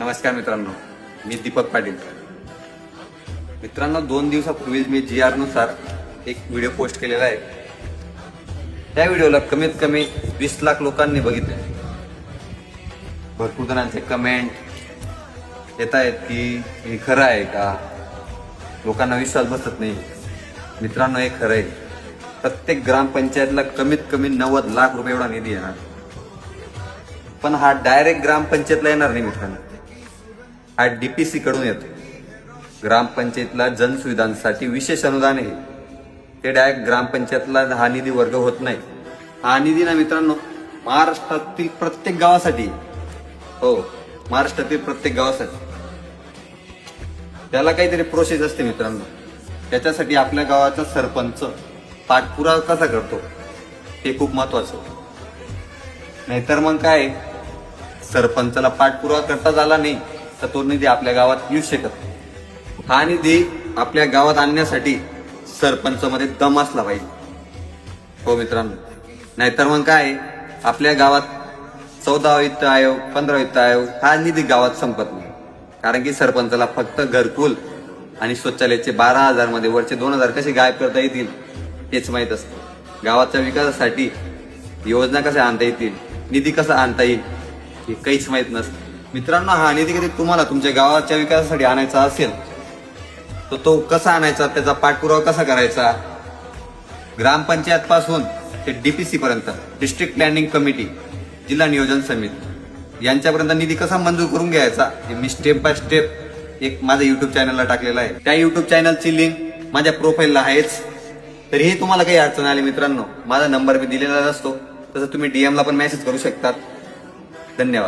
नमस्कार मित्रांनो, मी दीपक पाटील. मित्रांनो, 2 दिवसापूर्वीच मी GR नुसार एक व्हिडिओ पोस्ट केलेला आहे. त्या व्हिडिओला कमीत कमी 20 लाख लोकांनी बघितले. भरपूर जणांचे कमेंट येत आहेत की हे खरं आहे का, लोकांना विश्वास बसत नाही. मित्रांनो, हे खरं आहे. प्रत्येक ग्रामपंचायतला कमीत कमी 90 लाख रुपये एवढा निधी येणार, पण हा डायरेक्ट ग्रामपंचायतला येणार नाही मित्रांनो. हा DPC कडून येतो. ग्रामपंचायतला जनसुविधांसाठी विशेष अनुदान आहे, ते डायरेक्ट ग्रामपंचायतला हा निधी वर्ग होत नाही. हा निधी ना मित्रांनो महाराष्ट्रातील प्रत्येक गावासाठी, हो महाराष्ट्रातील प्रत्येक गावासाठी. त्याला काहीतरी प्रोसेस असते मित्रांनो. त्याच्यासाठी आपल्या गावाचा सरपंच पाठपुरावा कसा करतो हे खूप महत्वाचं. नाहीतर मग काय, सरपंचाला पाठपुरावा करता आला नाही तर तो निधी आपल्या गावात येऊ शकत. हा निधी आपल्या गावात आणण्यासाठी सरपंचामध्ये दम असला पाहिजे, हो मित्रांनो. नाहीतर मग काय, आपल्या गावात 14 वित्त आयोग, 15 वित्त आयोग हा निधी गावात संपत नाही. कारण की सरपंचाला फक्त घरकुल आणि शौचालयाचे 12,000 मध्ये वरचे 2,000 कसे गायब करता येतील हेच माहीत असतं. गावाच्या विकासासाठी योजना कशा आणता येतील, निधी कसा आणता येईल हे काहीच माहीत नसतं. मित्रांनो, हा निधी कधी तुम्हाला तुमच्या गावाच्या विकासासाठी आणायचा असेल तर तो कसा आणायचा, त्याचा पाठपुरावा कसा करायचा, ग्रामपंचायत पासून ते DPC पर्यंत, डिस्ट्रिक्ट प्लॅनिंग कमिटी, जिल्हा नियोजन समिती यांच्यापर्यंत निधी कसा मंजूर करून घ्यायचा हे मी स्टेप बाय स्टेप एक माझ्या युट्यूब चॅनलला टाकलेला आहे. त्या युट्यूब चॅनलची लिंक माझ्या प्रोफाईलला आहेच. तरीही तुम्हाला काही अडचण आली मित्रांनो, माझा नंबर मी दिलेला असतो, तसं तुम्ही DM ला पण मेसेज करू शकतात. धन्यवाद.